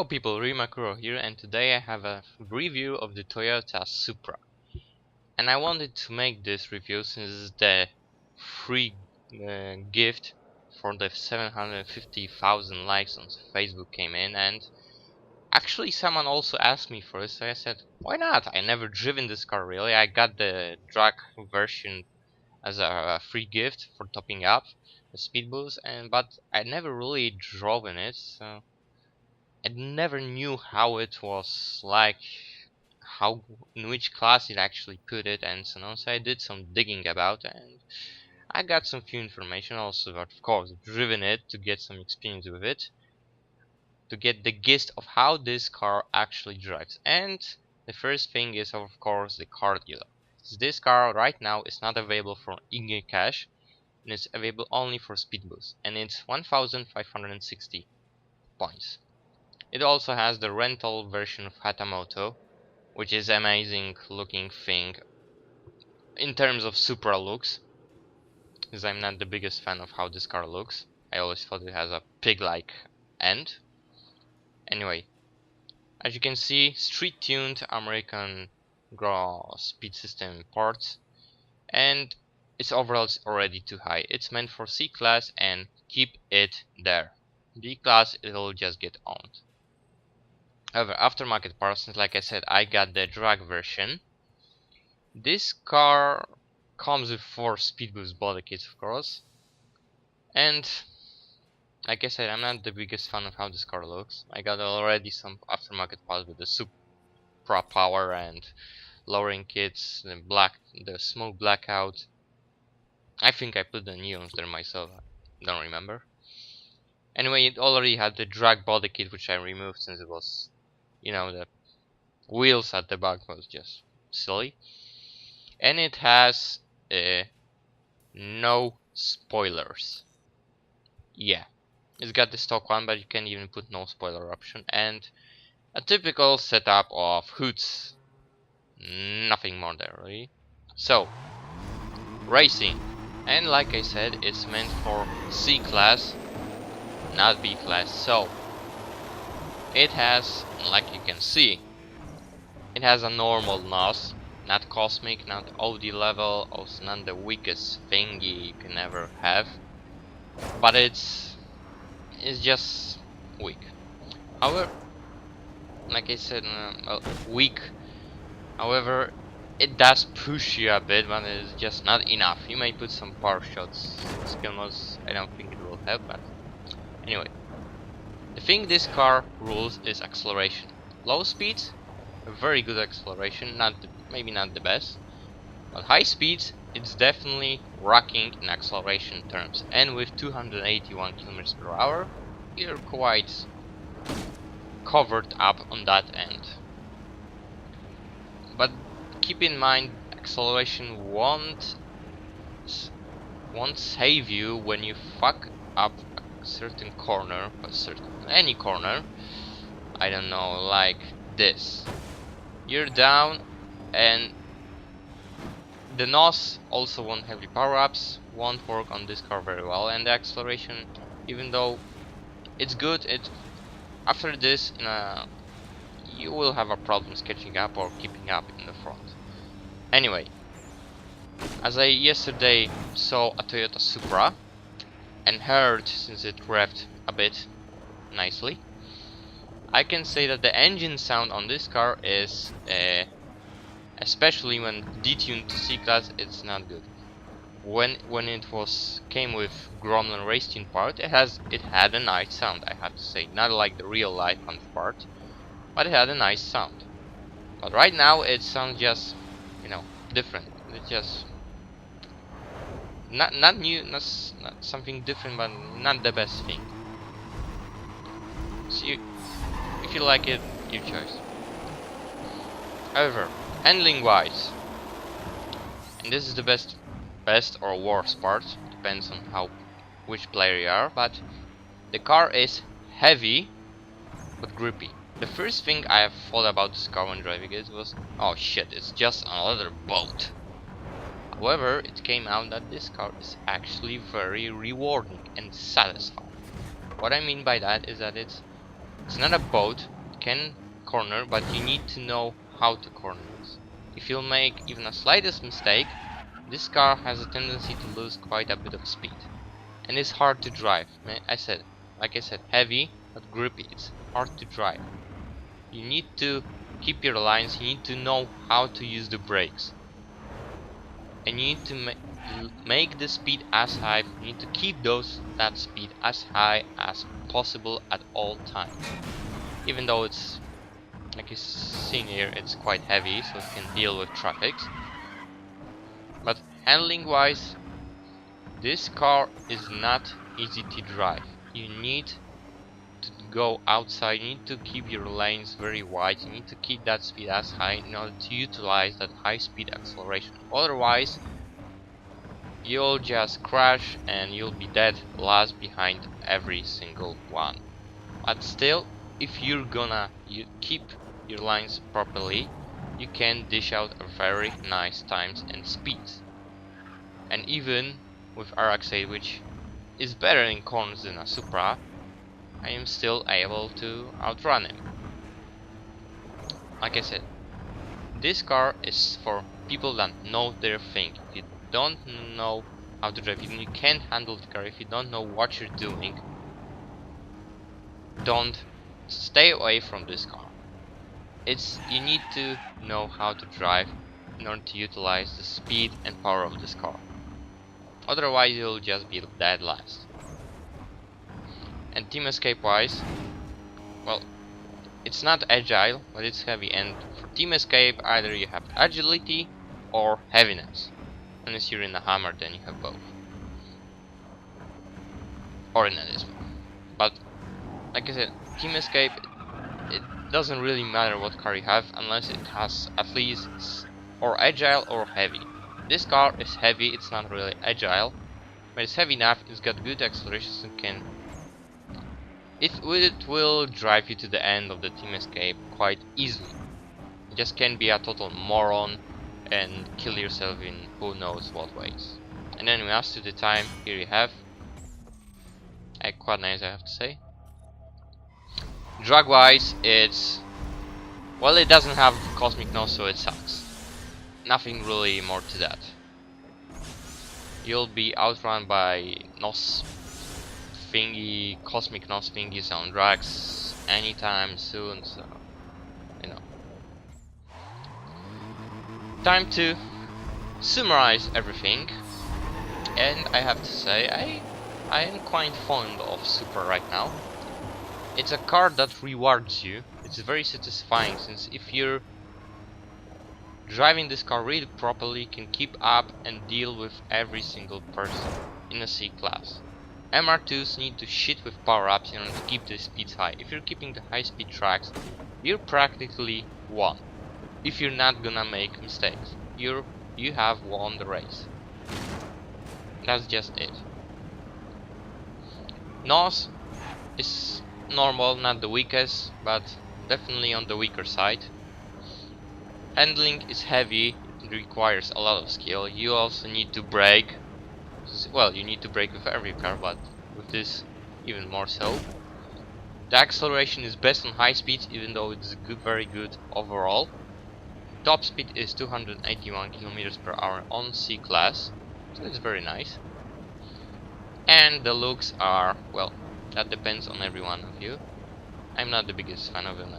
Yo people, Makkuro here, and today I have a review of the Toyota Supra. And I wanted to make this review since the free gift for the 750,000 likes on Facebook came in, and actually someone also asked me for it, so I said, why not? I never driven this car really. I got the drag version as a free gift for topping up the speed boost, but I never really drove in it, so I never knew how it was like, how in which class it actually put it, and so on. So I did some digging about it, and I got some few information. Also, of course, driven it to get some experience with it, to get the gist of how this car actually drives. And the first thing is, of course, the car dealer. This car right now is not available for in-game cash, and it's available only for speed boost, and it's 1,560 points. It also has the rental version of Hatamoto, which is amazing looking thing in terms of Supra looks, because I'm not the biggest fan of how this car looks. I always thought it has a pig-like end. Anyway, as you can see, street-tuned American speed system parts, and its overall is already too high. It's meant for C class and keep it there. B class, it'll just get owned. However, aftermarket parts, like I said, I got the drag version. This car comes with 4 speed boost body kits, of course, and like I said, I'm not the biggest fan of how this car looks. I got already some aftermarket parts with the Supra power and lowering kits, the smoke blackout. I think I put the neons there myself, I don't remember. Anyway, it already had the drag body kit, which I removed since it was, the wheels at the back was just silly. And it has no spoilers. Yeah, it's got the stock one, but you can even put no spoiler option, and a typical setup of hoods. Nothing more there really. So, racing, and like I said, it's meant for C class, not B class. So it has, like you can see, it has a normal NOS, not cosmic, not OD level, also not the weakest thingy you can ever have, but it's just weak. However, like I said, weak. However, it does push you a bit, but it's just not enough. You may put some power shots, skill mods, I don't think it will help, but anyway. The thing this car rules is acceleration. Low speeds, very good acceleration, maybe not the best, but high speeds, it's definitely rocking in acceleration terms. And with 281 km per hour, you're quite covered up on that end. But keep in mind, acceleration won't save you when you fuck up a certain corner, any corner. I don't know, like this. You're down, and the NOS also won't have the power-ups, won't work on this car very well, and the acceleration, even though it's good, after this you will have a problem catching up or keeping up in the front. Anyway, as I yesterday saw a Toyota Supra and heard, since it revved a bit nicely, I can say that the engine sound on this car is, especially when detuned to C class, it's not good. When it came with Gromlin race tune part, it had a nice sound, I have to say, not like the real life part, but it had a nice sound. But right now it sounds just, different. It's just not new, not something different, but not the best thing. So if you like it, your choice. However, handling wise, and this is the best or worst part, depends on which player you are, but the car is heavy but grippy. The first thing I have thought about this car when driving it was, oh shit, it's just another boat. However, it came out that this car is actually very rewarding and satisfying. What I mean by that is that it's It's not a boat, it can corner, but you need to know how to corner it. If you'll make even a slightest mistake, this car has a tendency to lose quite a bit of speed. And it's hard to drive. Like I said, heavy but grippy. It's hard to drive. You need to keep your lines, you need to know how to use the brakes. And you need to make the speed as high, you need to keep that speed as high as possible at all times. Even though it's, like you're seeing here, it's quite heavy, so it can deal with traffic. But handling wise, this car is not easy to drive. You need to go outside, you need to keep your lanes very wide, you need to keep that speed as high in order to utilize that high speed acceleration. Otherwise, you'll just crash and you'll be dead last behind every single one. But still, if you're gonna keep your lines properly, you can dish out a very nice times and speeds. And even with RX-8, which is better in corners than a Supra, I am still able to outrun him. Like I said, this car is for people that know their thing. If you don't know how to drive, if you can't handle the car, if you don't know what you're doing, don't stay away from this car. You need to know how to drive in order to utilize the speed and power of this car. Otherwise, you'll just be dead last. And team escape wise, well, it's not agile, but it's heavy. And for team escape, either you have agility or heaviness. Unless you're in a hammer, then you have both. Or in a dismal. But like I said, team escape, it doesn't really matter what car you have, unless it has at least or agile or heavy. This car is heavy, it's not really agile, but it's heavy enough, it's got good acceleration, it will drive you to the end of the team escape quite easily. You just can't be a total moron and kill yourself in who knows what ways. And anyway, as to the time, here you have. Quite nice, I have to say. Drag wise, it's, well, it doesn't have cosmic nose, so it sucks. Nothing really more to that. You'll be outrun by nose thingy, cosmic nose thingies on drags anytime soon, so you know. Time to summarize everything, and I have to say I am quite fond of Supra right now. It's a car that rewards you. It's very satisfying, since if you're driving this car really properly, you can keep up and deal with every single person in a C class. MR2s need to shit with power-ups in order to keep the speeds high. If you're keeping the high speed tracks, you're practically won. If you're not gonna make mistakes, you have won the race. That's just it. NOS is normal, not the weakest, but definitely on the weaker side. Handling is heavy, it requires a lot of skill. You also need to brake. Well, you need to brake with every car, but with this even more so. The acceleration is best on high speeds, even though it's good, very good overall. Top speed is 281 km/h on C class, so it's very nice. And the looks are, well, that depends on every one of you. I'm not the biggest fan of them.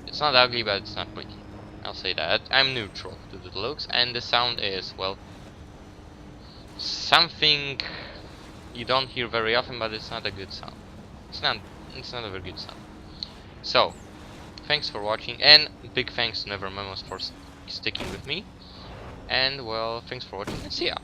It's not ugly, but it's not pretty. I'll say that. I'm neutral to the looks, and the sound is, well, something you don't hear very often, but it's not a good sound. It's not a very good sound. So, thanks for watching, and big thanks to Never Memos for sticking with me. And well, thanks for watching, and see ya.